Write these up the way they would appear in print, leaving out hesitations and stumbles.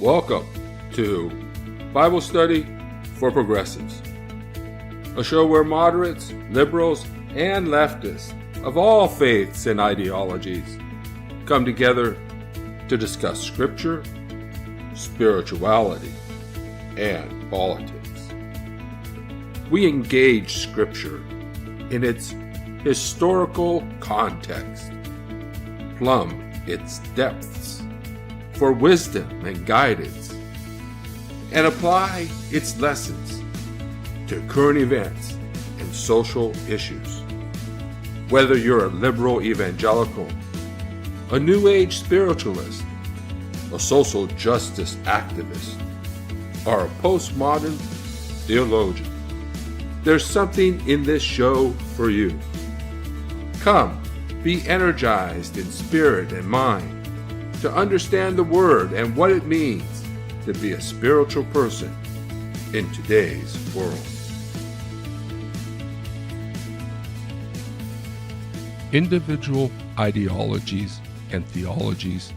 Welcome to Bible Study for Progressives, a show where moderates, liberals, and leftists of all faiths and ideologies come together to discuss Scripture, spirituality, and politics. We engage Scripture in its historical context, plumb its depths for wisdom and guidance, and apply its lessons to current events and social issues. Whether you're a liberal evangelical, a New Age spiritualist, a social justice activist, or a postmodern theologian, there's something in this show for you. Come, be energized in spirit and mind to understand the Word and what it means to be a spiritual person in today's world. Individual ideologies and theologies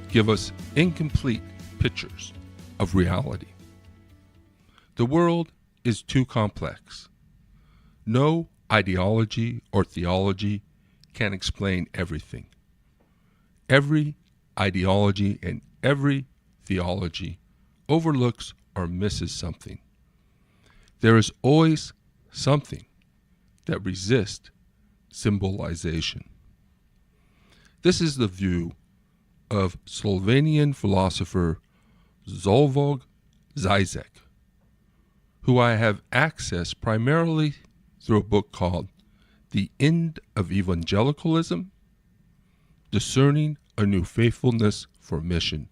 give us incomplete pictures of reality. The world is too complex. No ideology or theology can explain everything. Every ideology and every theology overlooks or misses something. There is always something that resists symbolization. This is the view of Slovenian philosopher Slovoj Zizek, who I have accessed primarily through a book called The End of Evangelicalism, Discerning a New Faithfulness for Mission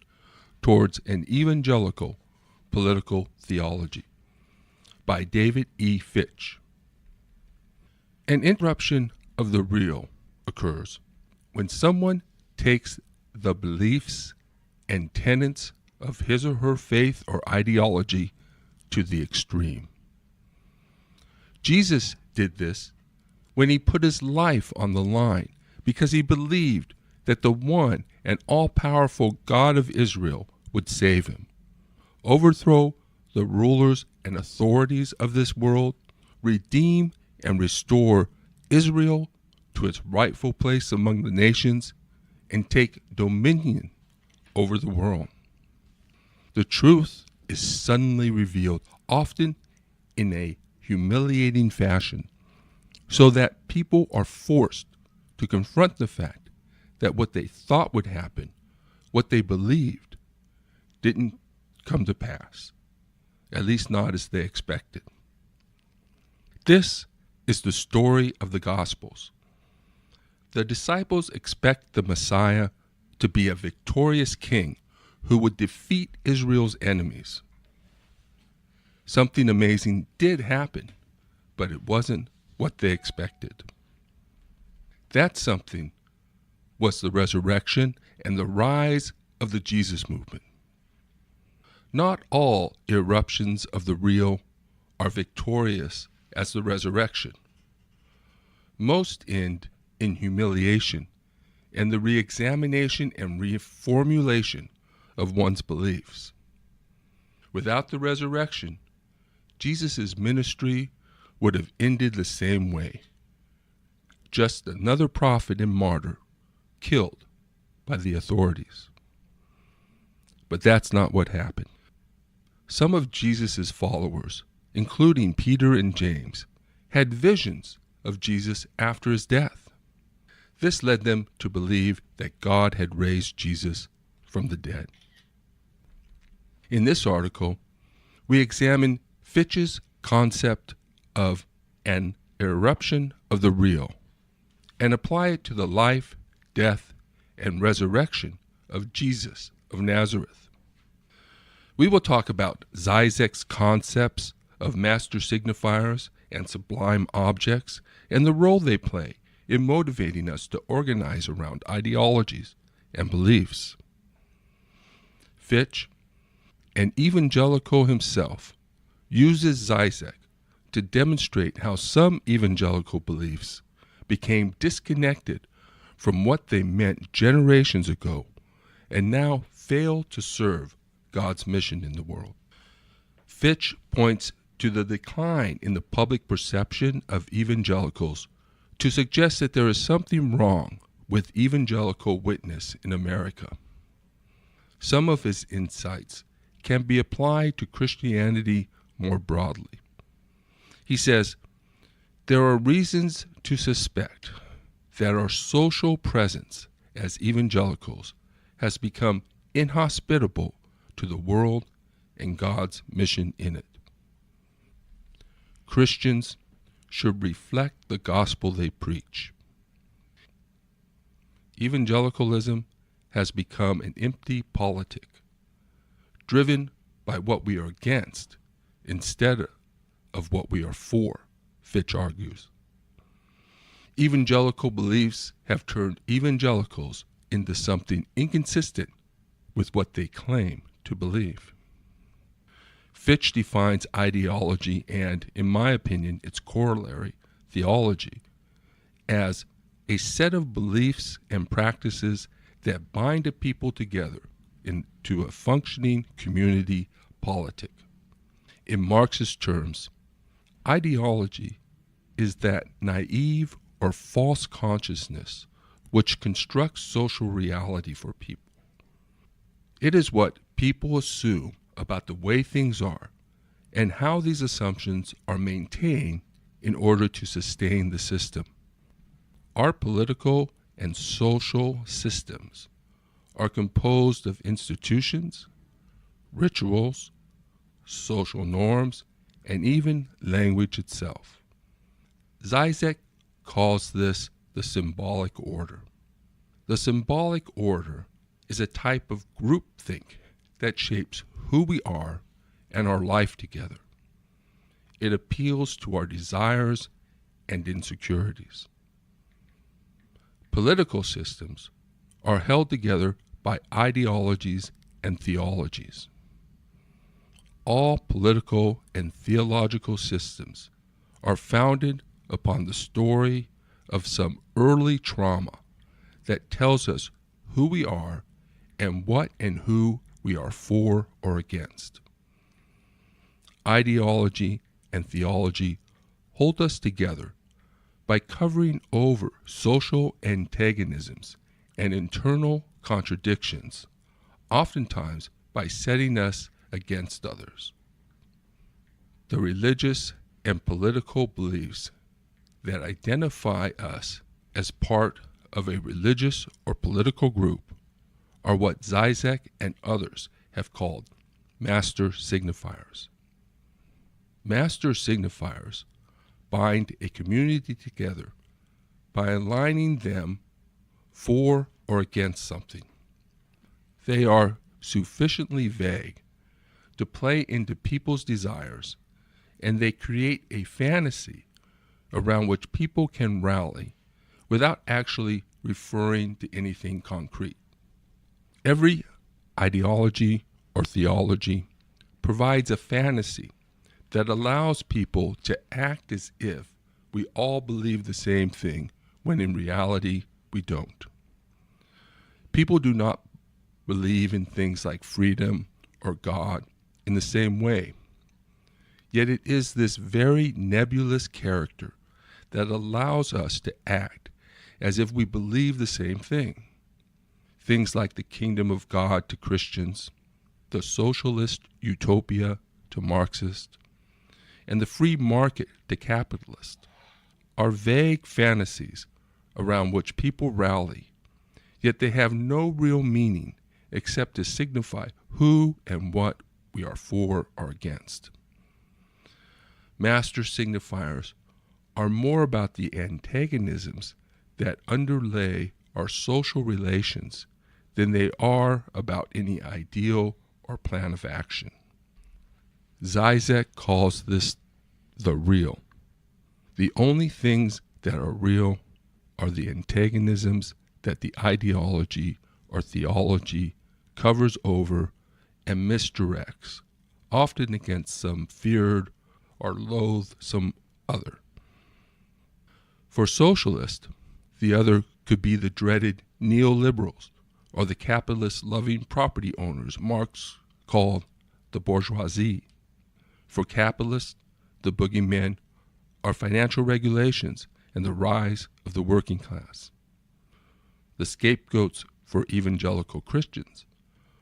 Towards an Evangelical Political Theology by David E. Fitch. An interruption of the real occurs when someone takes the beliefs and tenets of his or her faith or ideology to the extreme. Jesus did this when he put his life on the line because he believed that the one and all-powerful God of Israel would save him, overthrow the rulers and authorities of this world, redeem and restore Israel to its rightful place among the nations, and take dominion over the world. The truth is suddenly revealed, often in a humiliating fashion, so that people are forced to confront the fact that what they thought would happen, what they believed, didn't come to pass, at least not as they expected. This is the story of the Gospels. The disciples expect the Messiah to be a victorious king who would defeat Israel's enemies. Something amazing did happen, but it wasn't what they expected. That something was the resurrection and the rise of the Jesus movement. Not all irruptions of the real are victorious as the resurrection. Most end in humiliation and the re-examination and reformulation of one's beliefs. Without the resurrection, Jesus' ministry would have ended the same way. Just another prophet and martyr killed by the authorities. But that's not what happened. Some of Jesus' followers, including Peter and James, had visions of Jesus after his death. This led them to believe that God had raised Jesus from the dead. In this article, we examine Fitch's concept of an irruption of the real and apply it to the life, death, and resurrection of Jesus of Nazareth. We will talk about Zizek's concepts of master signifiers and sublime objects and the role they play in motivating us to organize around ideologies and beliefs. Fitch, an evangelical himself, uses Zizek to demonstrate how some evangelical beliefs became disconnected from what they meant generations ago and now fail to serve God's mission in the world. Fitch points to the decline in the public perception of evangelicals to suggest that there is something wrong with evangelical witness in America. Some of his insights can be applied to Christianity more broadly. He says, there are reasons to suspect that our social presence as evangelicals has become inhospitable to the world and God's mission in it. Christians should reflect the gospel they preach. Evangelicalism has become an empty politic, driven by what we are against instead of what we are for, Fitch argues. Evangelical beliefs have turned evangelicals into something inconsistent with what they claim to believe. Fitch defines ideology and, in my opinion, its corollary, theology, as a set of beliefs and practices that bind a people together into a functioning community politic. In Marxist terms, ideology is that naive or false consciousness which constructs social reality for people. It is what people assume about the way things are and how these assumptions are maintained in order to sustain the system. Our political and social systems are composed of institutions, rituals, social norms, and even language itself. Zizek calls this the symbolic order. The symbolic order is a type of groupthink that shapes who we are and our life together. It appeals to our desires and insecurities. Political systems are held together by ideologies and theologies. All political and theological systems are founded upon the story of some early trauma that tells us who we are and what and who we are for or against. Ideology and theology hold us together by covering over social antagonisms and internal contradictions, oftentimes by setting us against others. The religious and political beliefs that identify us as part of a religious or political group are what Zizek and others have called master signifiers. Master signifiers bind a community together by aligning them for or against something. They are sufficiently vague to play into people's desires, and they create a fantasy around which people can rally without actually referring to anything concrete. Every ideology or theology provides a fantasy that allows people to act as if we all believe the same thing when in reality we don't. People do not believe in things like freedom or God in the same way. Yet it is this very nebulous character that allows us to act as if we believe the same thing. Things like the kingdom of God to Christians, the socialist utopia to Marxists, and the free market to capitalists are vague fantasies around which people rally, yet they have no real meaning except to signify who and what we are for or against. Master signifiers are more about the antagonisms that underlay our social relations than they are about any ideal or plan of action. Zizek calls this the real. The only things that are real are the antagonisms that the ideology or theology covers over and misdirects, often against some feared or loathsome other. For socialists, the other could be the dreaded neoliberals or the capitalist-loving property owners Marx called the bourgeoisie. For capitalists, the boogeymen are financial regulations and the rise of the working class. The scapegoats for evangelical Christians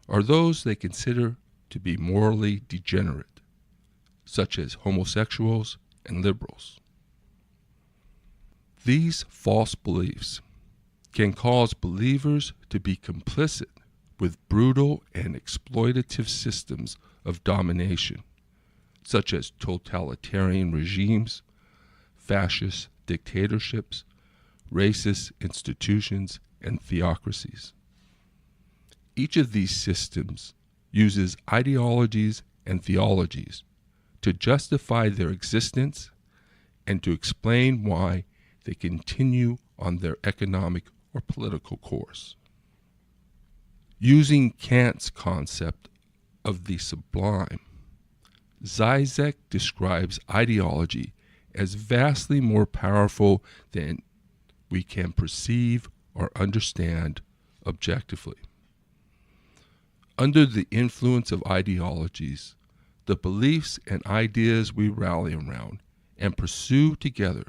are those they consider to be morally degenerate, such as homosexuals and liberals. These false beliefs can cause believers to be complicit with brutal and exploitative systems of domination, such as totalitarian regimes, fascist dictatorships, racist institutions, and theocracies. Each of these systems uses ideologies and theologies to justify their existence and to explain why they continue on their economic or political course. Using Kant's concept of the sublime, Zizek describes ideology as vastly more powerful than we can perceive or understand objectively. Under the influence of ideologies, the beliefs and ideas we rally around and pursue together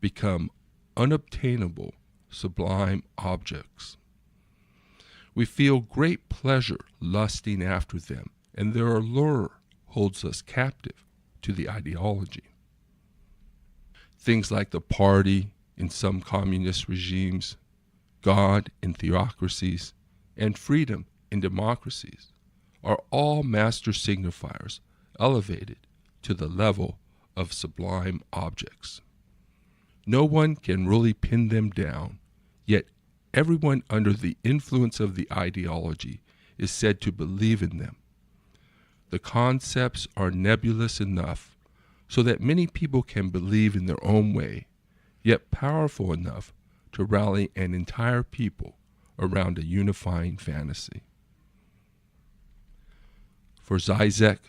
become unobtainable, sublime objects. We feel great pleasure lusting after them, and their allure holds us captive to the ideology. Things like the party in some communist regimes, God in theocracies, and freedom in democracies are all master signifiers elevated to the level of sublime objects. No one can really pin them down, yet everyone under the influence of the ideology is said to believe in them. The concepts are nebulous enough so that many people can believe in their own way, yet powerful enough to rally an entire people around a unifying fantasy. For Zizek,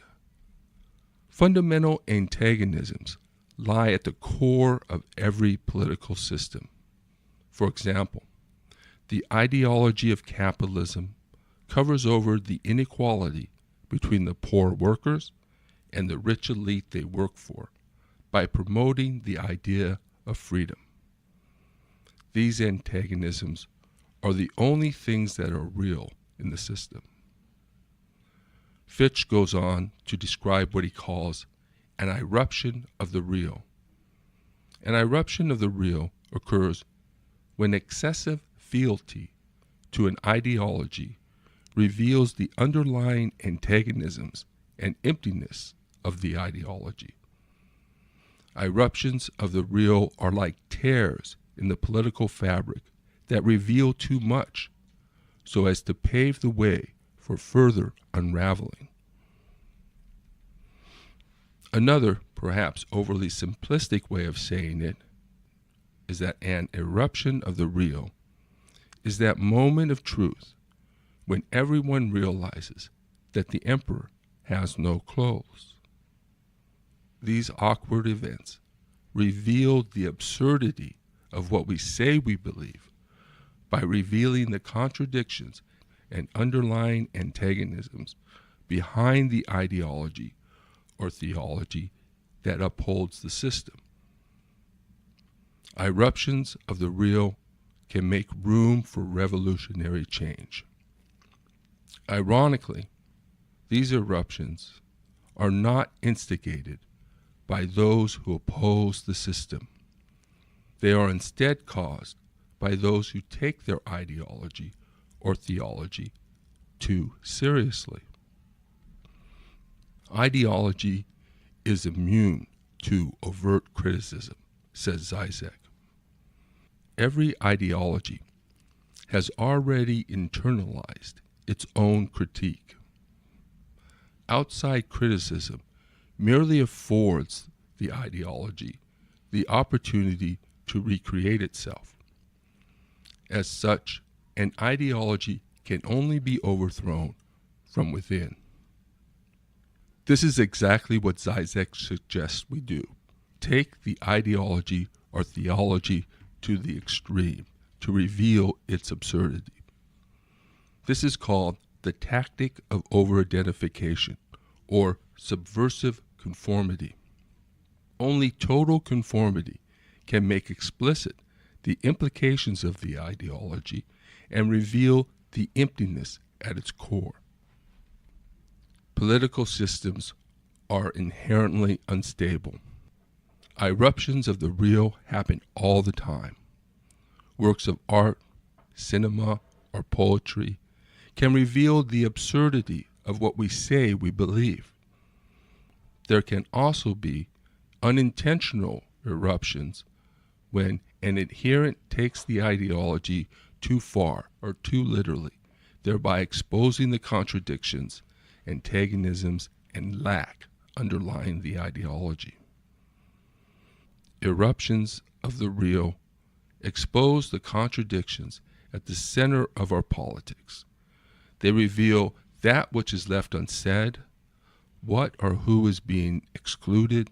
fundamental antagonisms lie at the core of every political system. For example, the ideology of capitalism covers over the inequality between the poor workers and the rich elite they work for by promoting the idea of freedom. These antagonisms are the only things that are real in the system. Fitch goes on to describe what he calls an irruption of the real. An irruption of the real occurs when excessive fealty to an ideology reveals the underlying antagonisms and emptiness of the ideology. Irruptions of the real are like tears in the political fabric that reveal too much so as to pave the way for further unraveling. Another, perhaps overly simplistic way of saying it is that an irruption of the real is that moment of truth when everyone realizes that the emperor has no clothes. These awkward events reveal the absurdity of what we say we believe by revealing the contradictions and underlying antagonisms behind the ideology or theology that upholds the system. Irruptions of the real can make room for revolutionary change. Ironically, these eruptions are not instigated by those who oppose the system. They are instead caused by those who take their ideology or theology too seriously. Ideology is immune to overt criticism, says Zizek. Every ideology has already internalized its own critique. Outside criticism merely affords the ideology the opportunity to recreate itself. As such, an ideology can only be overthrown from within. This is exactly what Zizek suggests we do. Take the ideology or theology to the extreme to reveal its absurdity. This is called the tactic of over-identification, or subversive conformity. Only total conformity can make explicit the implications of the ideology and reveal the emptiness at its core. Political systems are inherently unstable. Irruptions of the real happen all the time. Works of art, cinema, or poetry can reveal the absurdity of what we say we believe. There can also be unintentional eruptions when an adherent takes the ideology too far or too literally, thereby exposing the contradictions, antagonisms, and lack underlying the ideology. Eruptions of the real expose the contradictions at the center of our politics. They reveal that which is left unsaid, what or who is being excluded,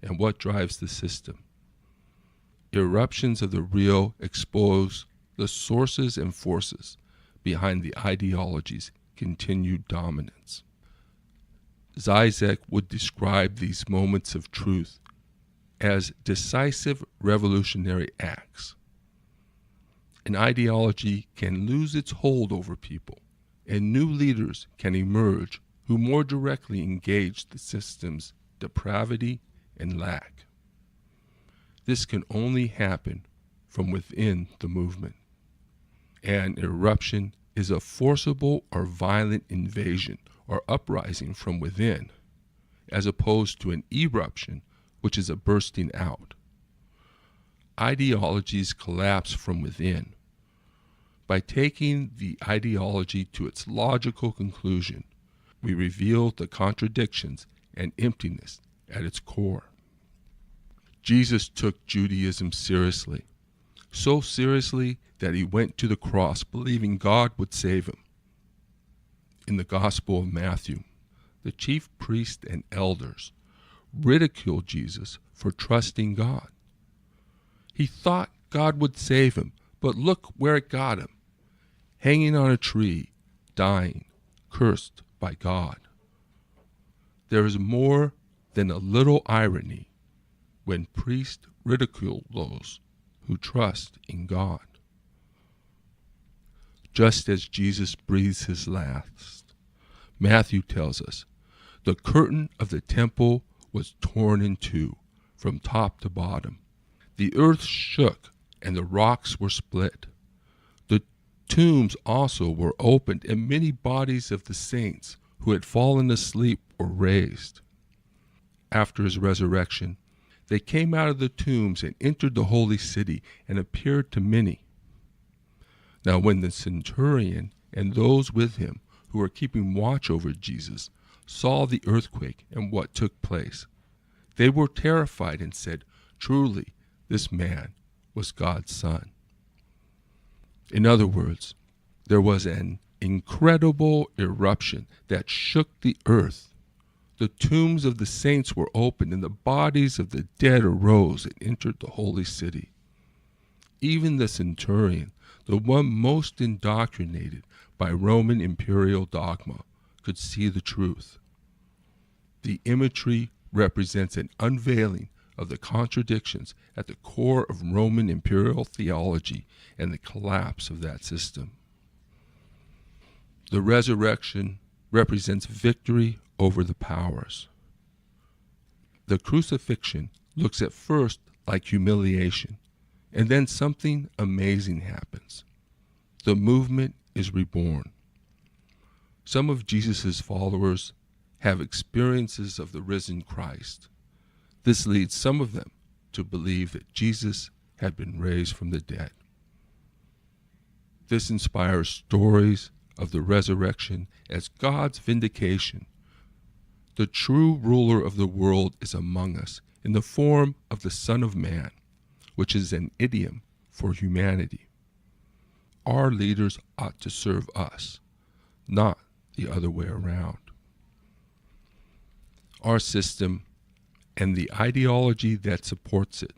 and what drives the system. Eruptions of the real expose the sources and forces behind the ideology's continued dominance. Zizek would describe these moments of truth as decisive revolutionary acts. An ideology can lose its hold over people, and new leaders can emerge who more directly engage the system's depravity and lack. This can only happen from within the movement. An eruption is a forcible or violent invasion or uprising from within, as opposed to an eruption, which is a bursting out. Ideologies collapse from within. By taking the ideology to its logical conclusion, we reveal the contradictions and emptiness at its core. Jesus took Judaism seriously, so seriously that he went to the cross believing God would save him. In the Gospel of Matthew, the chief priests and elders ridiculed Jesus for trusting God. He thought God would save him, but look where it got him. Hanging on a tree, dying, cursed by God. There is more than a little irony when priests ridicule those who trust in God. Just as Jesus breathes his last, Matthew tells us, the curtain of the temple was torn in two from top to bottom. The earth shook and the rocks were split. The tombs also were opened, and many bodies of the saints who had fallen asleep were raised. After his resurrection, they came out of the tombs and entered the holy city and appeared to many. Now when the centurion and those with him who were keeping watch over Jesus saw the earthquake and what took place, they were terrified and said, "Truly, this man was God's Son." In other words, there was an incredible eruption that shook the earth. The tombs of the saints were opened, and the bodies of the dead arose and entered the holy city. Even the centurion, the one most indoctrinated by Roman imperial dogma, could see the truth. The imagery represents an unveiling of the contradictions at the core of Roman imperial theology and the collapse of that system. The resurrection represents victory over the powers. The crucifixion looks at first like humiliation, and then something amazing happens. The movement is reborn. Some of Jesus' followers have experiences of the risen Christ. This leads some of them to believe that Jesus had been raised from the dead. This inspires stories of the resurrection as God's vindication. The true ruler of the world is among us in the form of the Son of Man, which is an idiom for humanity. Our leaders ought to serve us, not the other way around. Our system and the ideology that supports it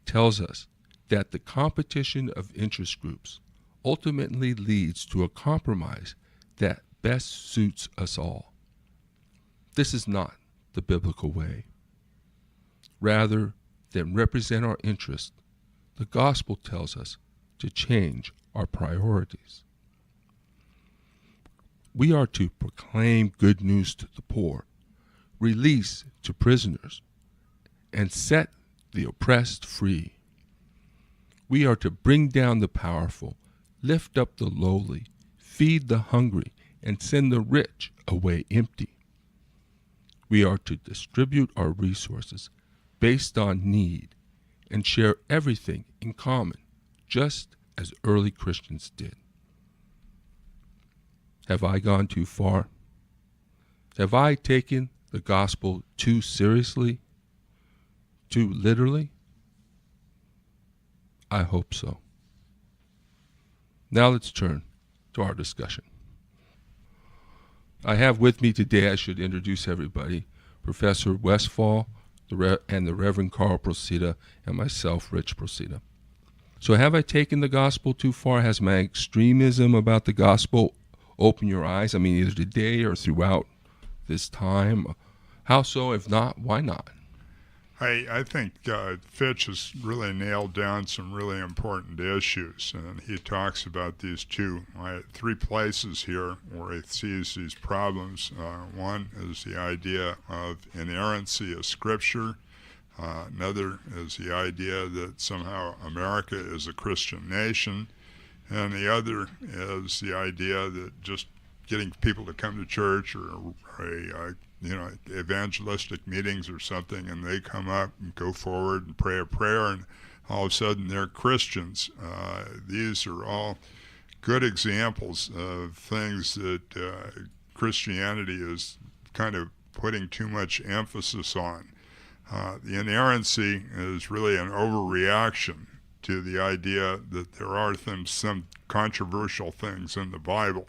tells us that the competition of interest groups ultimately leads to a compromise that best suits us all. This is not the biblical way. Rather than represent our interest, the gospel tells us to change our priorities. We are to proclaim good news to the poor, release to prisoners, and set the oppressed free. We are to bring down the powerful, lift up the lowly, feed the hungry, and send the rich away empty. We are to distribute our resources based on need and share everything in common, just as early Christians did. Have I gone too far? Have I taken the gospel too seriously? Too literally? I hope so. Now let's turn to our discussion. I have with me today, I should introduce everybody, Professor Westphal and the Reverend Carl Procida, and myself, Rich Procida. So have I taken the gospel too far? Has my extremism about the gospel opened your eyes? I mean, either today or throughout this time? How so? If not, why not? I think Fitch has really nailed down some really important issues, and he talks about these three places here where he sees these problems. One is the idea of inerrancy of Scripture. Another is the idea that somehow America is a Christian nation, and the other is the idea that just getting people to come to church or evangelistic meetings or something, and they come up and go forward and pray a prayer, and all of a sudden they're Christians. These are all good examples of things that Christianity is kind of putting too much emphasis on. The inerrancy is really an overreaction to the idea that there are some controversial things in the Bible.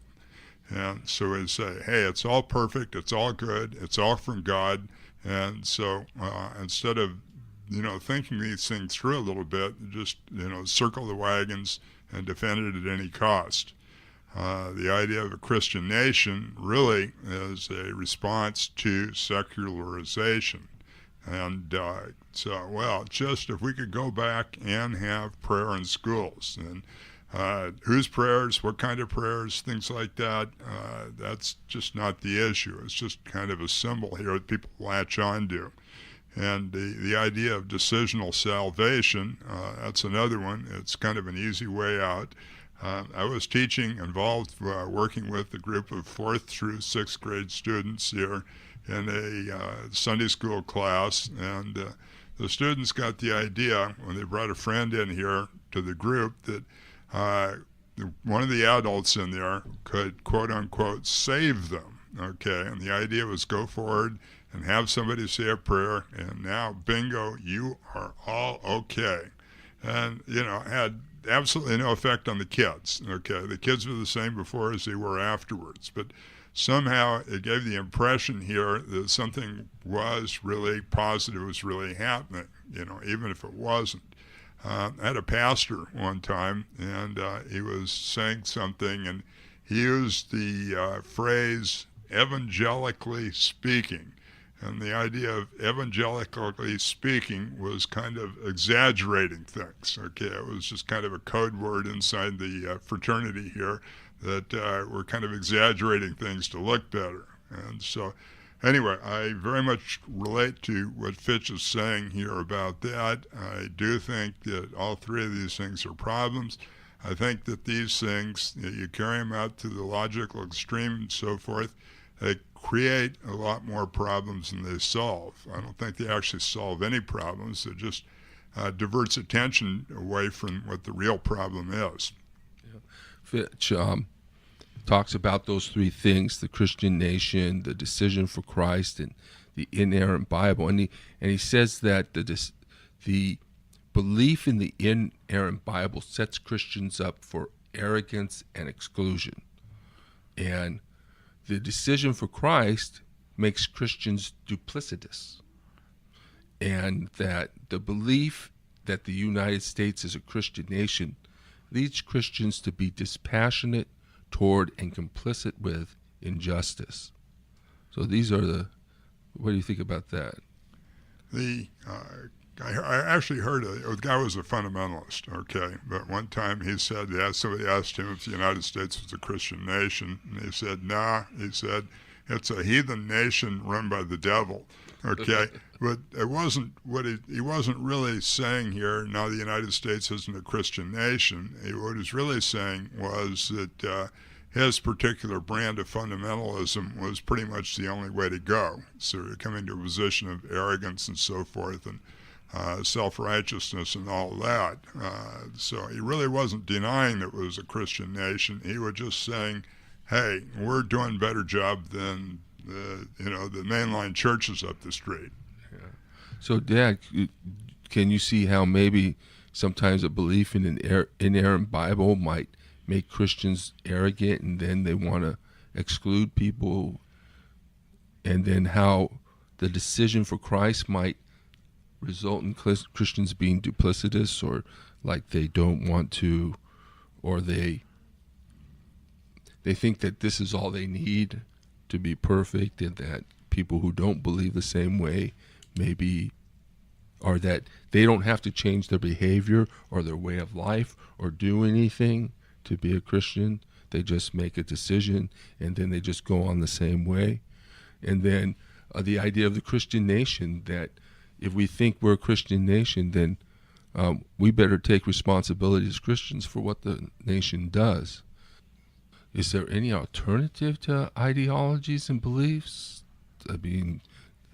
And so we say, hey, it's all perfect, it's all good, it's all from God. And so instead of, thinking these things through a little bit, just, circle the wagons and defend it at any cost. The idea of a Christian nation really is a response to secularization. And just if we could go back and have prayer in schools, and whose prayers, what kind of prayers, things like that, that's just not the issue. It's just kind of a symbol here that people latch on to. And the idea of decisional salvation, that's another one. It's kind of an easy way out. I was working with a group of 4th through 6th grade students here in a Sunday school class, and the students got the idea when they brought a friend in here to the group that one of the adults in there could, quote unquote, save them. Okay, and the idea was go forward and have somebody say a prayer, and now, bingo, you are all okay. And, had absolutely no effect on the kids. Okay, the kids were the same before as they were afterwards, but somehow it gave the impression here that something was really positive, was really happening, even if it wasn't. I had a pastor one time, and he was saying something, and he used the phrase evangelically speaking. And the idea of evangelically speaking was kind of exaggerating things. Okay, it was just kind of a code word inside the fraternity here that we're kind of exaggerating things to look better. And so anyway, I very much relate to what Fitch is saying here about that. I do think that all three of these things are problems. I think that these things, you carry them out to the logical extreme and so forth, they create a lot more problems than they solve. I don't think they actually solve any problems. It just diverts attention away from what the real problem is. Yeah. Fitch talks about those three things: the Christian nation, the decision for Christ, and the inerrant Bible. And he says that the belief in the inerrant Bible sets Christians up for arrogance and exclusion. And the decision for Christ makes Christians duplicitous. And that the belief that the United States is a Christian nation leads Christians to be dispassionate toward and complicit with injustice. So these are the, what do you think about that? I actually heard a guy was a fundamentalist, okay, but one time he said, somebody asked him if the United States was a Christian nation, and he said, nah, he said, it's a heathen nation run by the devil, okay, but it wasn't what he wasn't really saying here, now the United States isn't a Christian nation. What he was really saying was that his particular brand of fundamentalism was pretty much the only way to go. So you're coming to a position of arrogance and so forth, and self-righteousness and all that. So he really wasn't denying that it was a Christian nation. He was just saying, hey, we're doing a better job than the mainline churches up the street. Yeah. So, Dad, can you see how maybe sometimes a belief in an inerrant Bible might make Christians arrogant, and then they want to exclude people, and then how the decision for Christ might result in Christians being duplicitous, or like they don't want to, or they think that this is all they need to be perfect, and that people who don't believe the same way maybe, or that they don't have to change their behavior or their way of life or do anything to be a Christian. They just make a decision and then they just go on the same way. And then the idea of the Christian nation, that if we think we're a Christian nation, then we better take responsibility as Christians for what the nation does. Is there any alternative to ideologies and beliefs? I mean,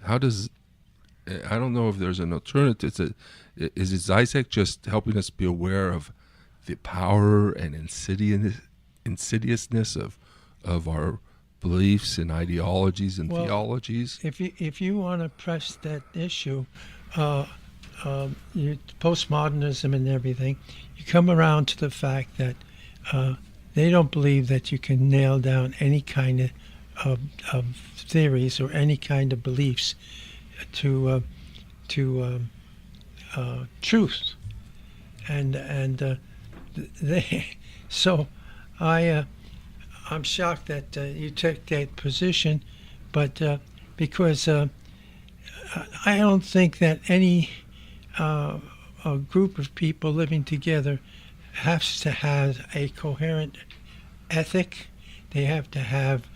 I don't know if there's an alternative. Is Zizek just helping us be aware of the power and insidiousness of our beliefs and ideologies and theologies? If you want to press that issue, postmodernism and everything, you come around to the fact that they don't believe that you can nail down any kind of theories or any kind of beliefs to truth, and so I'm shocked that you took that position, but because I don't think that any a group of people living together has to have a coherent ethic. They have to have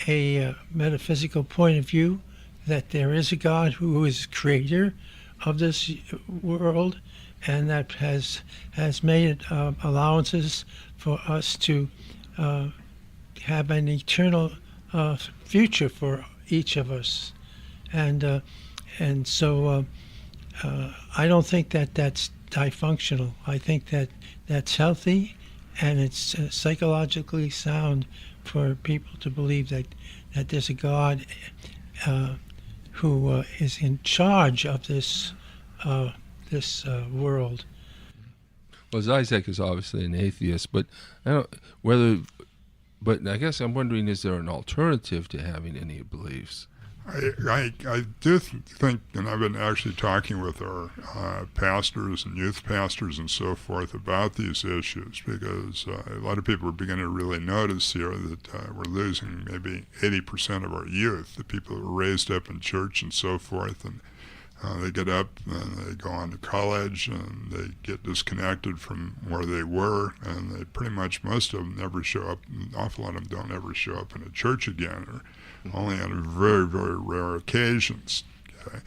a metaphysical point of view, that there is a God who is creator of this world, and that has made allowances for us to have an eternal future for each of us, and so I don't think that that's dysfunctional. I think that that's healthy, and it's psychologically sound for people to believe that there's a God who is in charge of this world. Well, Zizek is obviously an atheist, but I guess I'm wondering, is there an alternative to having any beliefs? I do think, and I've been actually talking with our pastors and youth pastors and so forth about these issues, because a lot of people are beginning to really notice here that we're losing maybe 80% of our youth, the people that were raised up in church and so forth, and they get up and they go on to college and they get disconnected from where they were, and they pretty much, most of them never show up, an awful lot of them don't ever show up in a church again, or only on very, very rare occasions. Okay?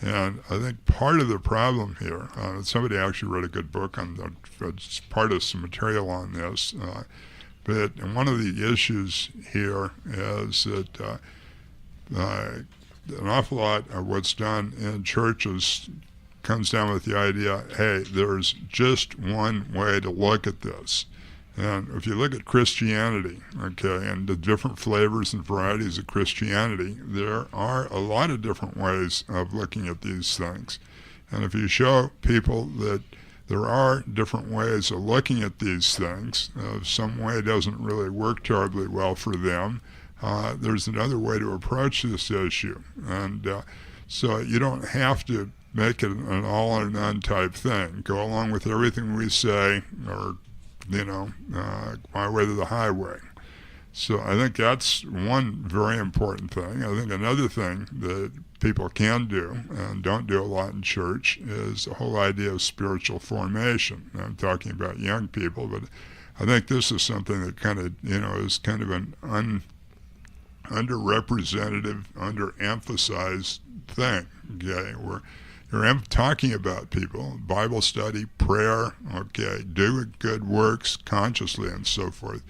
And I think part of the problem here, somebody actually wrote a good book on it's part of some material on this, but one of the issues here is that an awful lot of what's done in churches comes down with the idea, hey, there's just one way to look at this. And if you look at Christianity, okay, and the different flavors and varieties of Christianity, there are a lot of different ways of looking at these things. And if you show people that there are different ways of looking at these things, some way doesn't really work terribly well for them, there's another way to approach this issue. And so you don't have to make it an all or none type thing. Go along with everything we say, or my way to the highway. So I think that's one very important thing. I think another thing that people can do and don't do a lot in church is the whole idea of spiritual formation. I'm talking about young people, but I think this is something that kind of, is kind of an underrepresented, underemphasized thing. Okay, where you're talking about people, Bible study, prayer, okay, do good works consciously and so forth.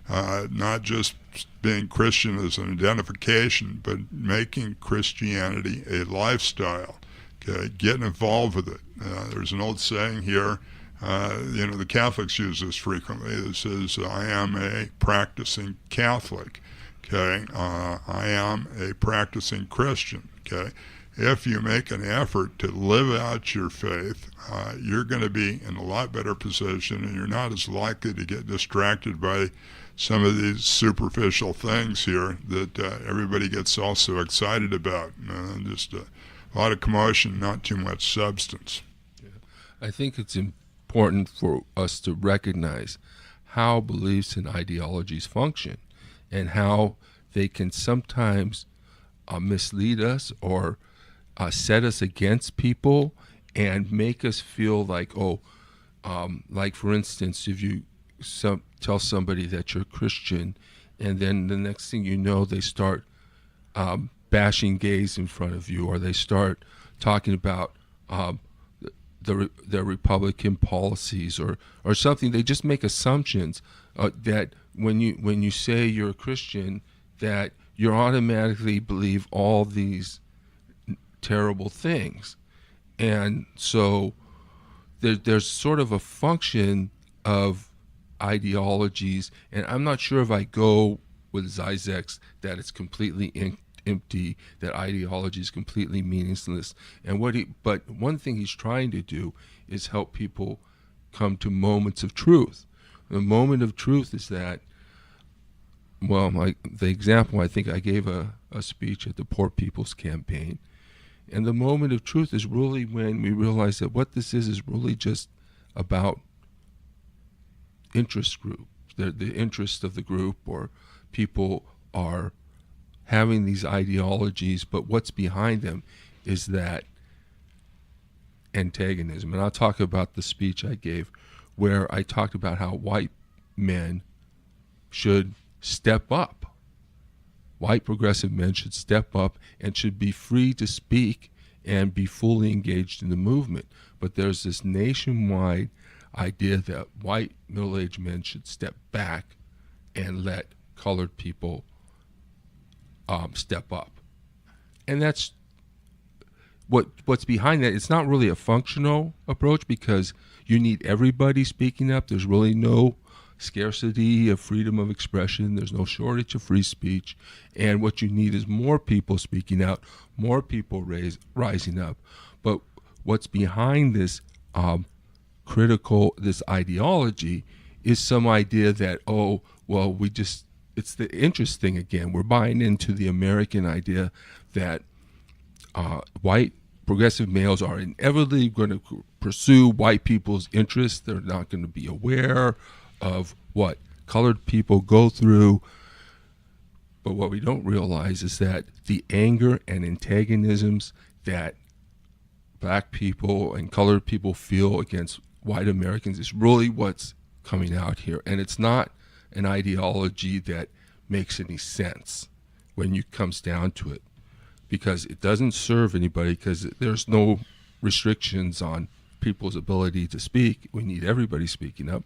Not just being Christian as an identification, but making Christianity a lifestyle. Okay, getting involved with it. There's an old saying here, the Catholics use this frequently. It says, "I am a practicing Catholic." Okay, I am a practicing Christian. Okay, if you make an effort to live out your faith, you're going to be in a lot better position, and you're not as likely to get distracted by some of these superficial things here that everybody gets all so excited about. Just a lot of commotion, not too much substance. Yeah. I think it's important for us to recognize how beliefs and ideologies function and how they can sometimes mislead us or set us against people and make us feel like, like for instance, if you tell somebody that you're Christian, and then the next thing you know, they start bashing gays in front of you, or they start talking about their Republican policies or something. They just make assumptions that when you say you're a Christian, that you automatically believe all these terrible things. And so there's sort of a function of ideologies, and I'm not sure if I go with Zizek's that it's completely empty, that ideology is completely meaningless. But one thing he's trying to do is help people come to moments of truth. The moment of truth is that, the example, I think I gave a speech at the Poor People's Campaign, and the moment of truth is really when we realize that what this is really just about interest group, the interest of the group, or people are having these ideologies, but what's behind them is that antagonism. And I'll talk about the speech I gave where I talked about how white men should step up. White progressive men should step up and should be free to speak and be fully engaged in the movement. But there's this nationwide idea that white middle-aged men should step back and let colored people step up. And that's what's behind that. It's not really a functional approach because you need everybody speaking up. There's really no scarcity of freedom of expression. There's no shortage of free speech. And what you need is more people speaking out, more people rising up. But what's behind this this ideology is some idea that, it's the interest thing again. We're buying into the American idea that white progressive males are inevitably going to pursue white people's interests. They're not going to be aware of what colored people go through. But what we don't realize is that the anger and antagonisms that black people and colored people feel against white Americans is really what's coming out here. And it's not an ideology that makes any sense when it comes down to it, because it doesn't serve anybody, because there's no restrictions on people's ability to speak. We need everybody speaking up.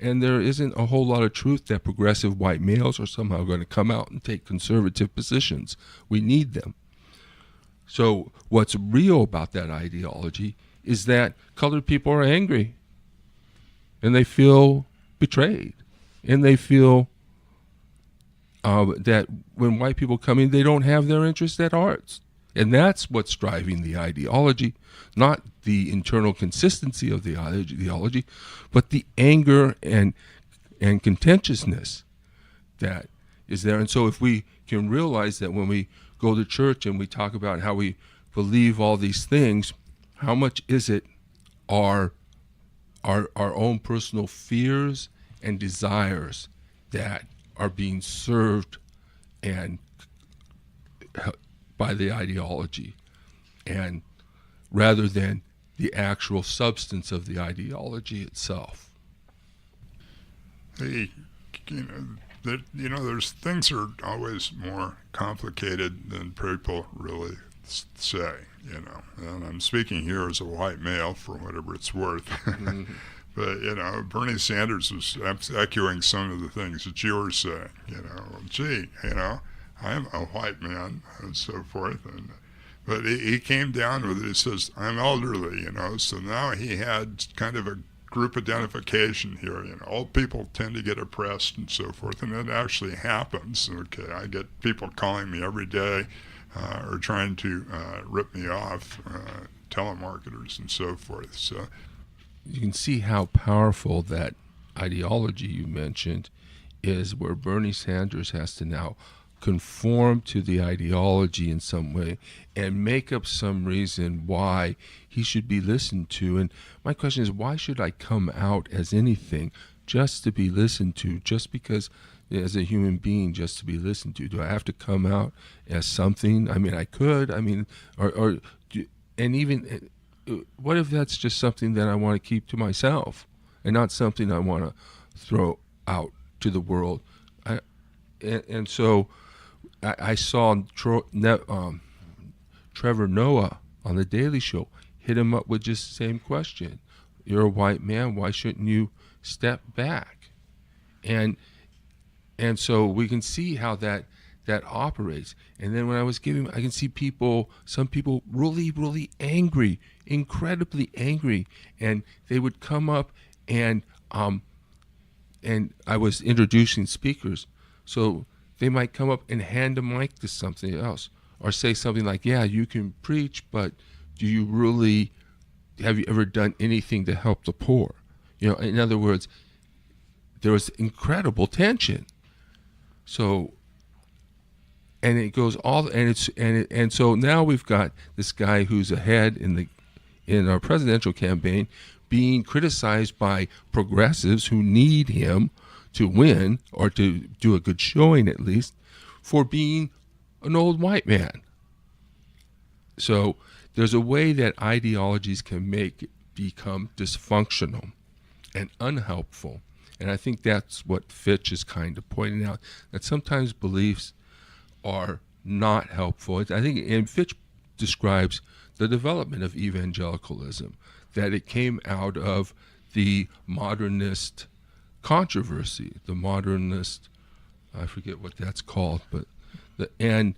And there isn't a whole lot of truth that progressive white males are somehow going to come out and take conservative positions. We need them. So what's real about that ideology is that colored people are angry, and they feel betrayed, and they feel that when white people come in, they don't have their interests at heart. And that's what's driving the ideology, not the internal consistency of the ideology, but the anger and contentiousness that is there. And so if we can realize that when we go to church and we talk about how we believe all these things, how much is it our own personal fears and desires that are being served and by the ideology, and rather than the actual substance of the ideology itself. There's things are always more complicated than people really say, and I'm speaking here as a white male for whatever it's worth. Mm-hmm. But, Bernie Sanders was echoing some of the things that you were saying, I am a white man and so forth. But he came down with it. He says, I'm elderly, so now he had kind of a group identification here. Old people tend to get oppressed and so forth, and it actually happens. Okay, I get people calling me every day or trying to rip me off, telemarketers and so forth. So you can see how powerful that ideology you mentioned is, where Bernie Sanders has to now conform to the ideology in some way and make up some reason why he should be listened to. And my question is, why should I come out as anything just to be listened to, just because as a human being, just to be listened to? Do I have to come out as something? I mean, I could. I mean, and even what if that's just something that I want to keep to myself and not something I want to throw out to the world? And so I saw Trevor Noah on The Daily Show hit him up with just the same question. You're a white man. Why shouldn't you step back? And so we can see how that operates. And then when I was giving, I can see some people really, really angry, incredibly angry, and they would come up and I was introducing speakers, so they might come up and hand a mic to something else, or say something like, yeah, you can preach, but have you ever done anything to help the poor? In other words, there was incredible tension. So, and it goes and so now we've got this guy who's ahead in our presidential campaign being criticized by progressives who need him to win, or to do a good showing at least, for being an old white man. So there's a way that ideologies can become dysfunctional and unhelpful. And I think that's what Fitch is kind of pointing out, that sometimes beliefs are not helpful. I think, and Fitch describes the development of evangelicalism, that it came out of the modernist controversy, the modernist, I forget what that's called, but and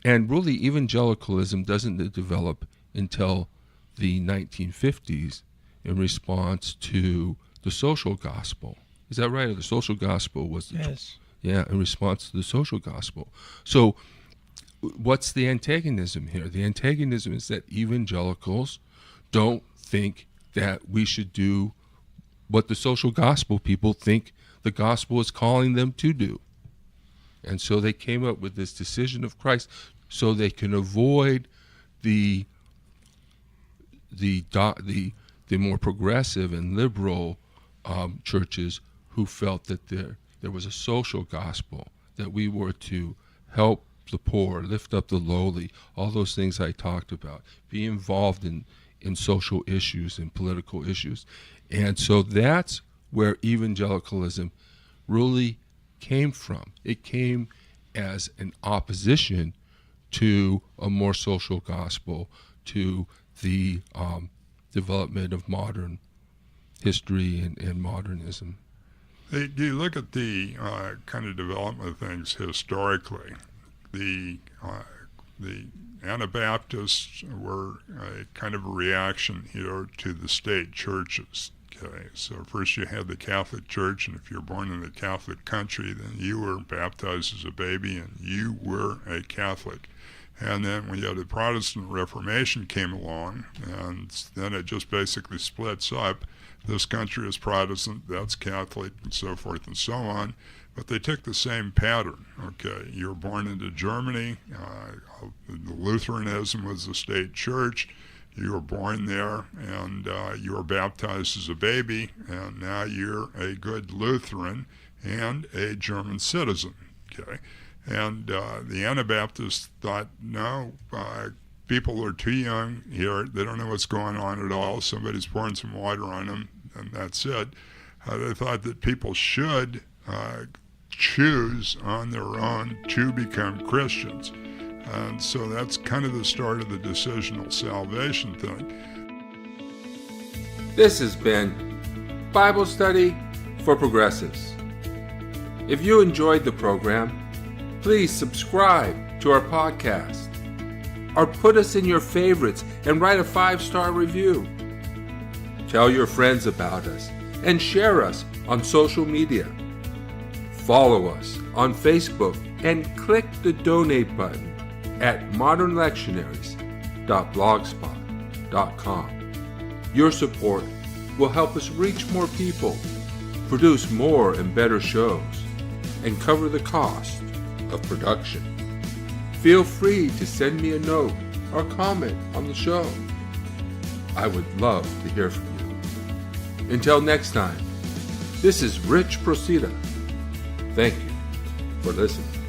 really evangelicalism doesn't develop until the 1950s in response to the social gospel. Is that right? Or the social gospel was yes. Yeah, in response to the social gospel. So what's the antagonism here? The antagonism is that evangelicals don't think that we should do what the social gospel people think the gospel is calling them to do. And so they came up with this decision of Christ so they can avoid the more progressive and liberal churches who felt that there was a social gospel, that we were to help the poor, lift up the lowly, all those things I talked about, be involved in social issues and political issues. And so that's where evangelicalism really came from. It came as an opposition to a more social gospel, to the development of modern history and modernism. You look at the kind of development of things historically. The Anabaptists were a kind of a reaction here to the state churches. Okay, so first you had the Catholic Church, and if you're born in the Catholic country, then you were baptized as a baby, and you were a Catholic. And then when you had the Protestant Reformation came along, and then it just basically splits up. This country is Protestant, that's Catholic, and so forth and so on. But they took the same pattern. Okay, you were born into Germany. Lutheranism was the state church. You were born there, and you were baptized as a baby, and now you're a good Lutheran, and a German citizen. Okay, and the Anabaptists thought, no, people are too young here. They don't know what's going on at all. Somebody's pouring some water on them, and that's it. They thought that people should choose on their own to become Christians. And so that's kind of the start of the decisional salvation thing. This has been Bible Study for Progressives. If you enjoyed the program, please subscribe to our podcast or put us in your favorites and write a 5-star review. Tell your friends about us and share us on social media. Follow us on Facebook and click the donate button at modernlectionaries.blogspot.com. Your support will help us reach more people, produce more and better shows, and cover the cost of production. Feel free to send me a note or comment on the show. I would love to hear from you. Until next time, this is Rich Procida. Thank you for listening.